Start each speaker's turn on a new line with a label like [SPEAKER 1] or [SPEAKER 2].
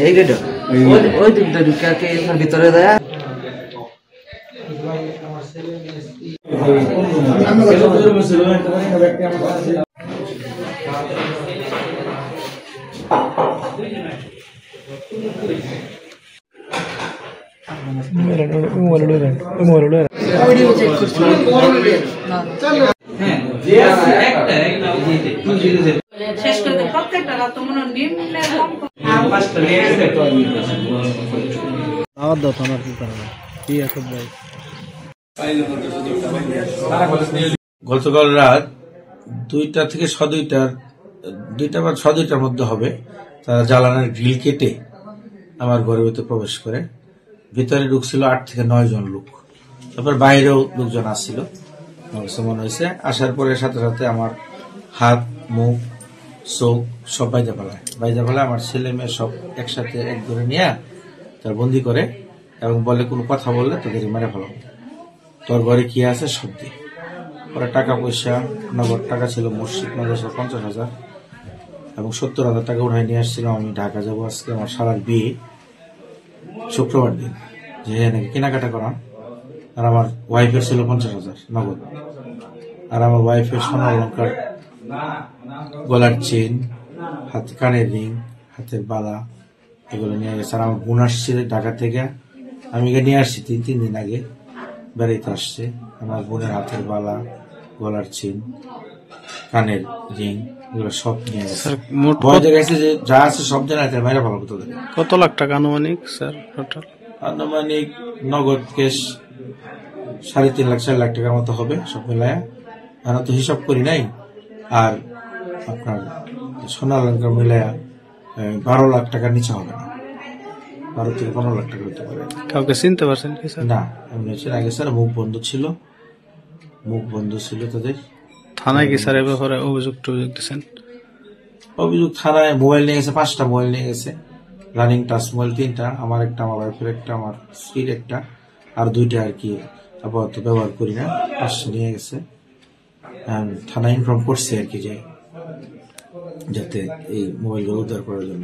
[SPEAKER 1] এই গেট ওই দিকটা ঢুকে এর ভিতরে দেয়া
[SPEAKER 2] শেষ করে প্রত্যেকটা রাত মনে নিম্নে
[SPEAKER 3] আওয়াজ দাও তোমার কি করবে কি আছে ভাই
[SPEAKER 4] গতকাল রাত 2টা থেকে 2টা বা 2টার মধ্যে হবে তারা জ্বালানোর গ্রিল কেটে আমার ঘরের ভিতরে প্রবেশ করে ভিতরে ঢুকছিল 8 থেকে 9 জন লোক। তারপর বাইরেও লোকজন আসছিল। মনে হয়েছে আসার পরে সাথে সাথে আমার হাত মুখ চোখ সব বাইদা ফেলায় আমার ছেলে মেয়ে সব একসাথে এক ধরে নিয়ে তার বন্দি করে এবং বলে কোনো কথা বললে তাদের মেরে ফেলাবো, তোর ঘরে কি আছে সব দিয়ে। পরে টাকা পয়সা নগদ টাকা ছিল মসজিদ মাদ্রাসা 50,000 এবং 70,000 টাকা উঠাই নিয়ে আসছিলাম। আমি ঢাকা যাবো আজকে আমার শালার বিয়ে শুক্রবার দিন, যে নাকি কেনাকাটা করান। আর আমার ওয়াইফের ছিল 50,000 নগদ। আর আমার ওয়াইফের সোনা অলঙ্কার, গলার চেন, হাতে কানের রিং, হাতের বালা এগুলো নিয়ে গেছে। আর আমার বোন আসছে ঢাকা থেকে, আমি নিয়ে আসছি 3 দিন আগে বেড়াইতে আসছে। আমার বোনের হাতের বালা, গলার চেন, কানের রিং এগুলো সব নিয়ে গেছে। ভয় গেছে যে যা আছে সব জায়গায় মেরে ফেলাবো তোদের।
[SPEAKER 3] কত লাখ টাকা আনুমানিক স্যার টোটাল?
[SPEAKER 4] আনুমানিক নগদ কেস 3.5 লাখ 4 লাখ টাকার মতো হবে সব মিলায়। আমরা তো হিসাব করি নাই। আর আপনার সোনা অলঙ্কার মিলায় 12 লাখ টাকার নিচে হবে না, 12 থেকে 15 লাখ টাকা হতে পারে।
[SPEAKER 3] কাউকে চিনতে পারছেন কি স্যার?
[SPEAKER 4] না, এমনি আগে স্যার মুখ বন্ধ ছিল তাদের।
[SPEAKER 3] থানায় কি স্যার এ ব্যাপারে অভিযোগ দিচ্ছেন?
[SPEAKER 4] অভিযোগ থানায় মোবাইল নিয়ে গেছে, 5টা মোবাইল নিয়ে গেছে, রানিং টাচ মোবাইল 3টা, আমার একটা, আমার ওয়াইফের একটা, আমার স্ত্রীর একটা, আর 2টা আর কি আপাতত ব্যবহার করি না, 5টা নিয়ে গেছে। থানায় ইনফর্ম করছে আর কি যে যাতে এই মোবাইলগুলো উদ্ধার করার জন্য।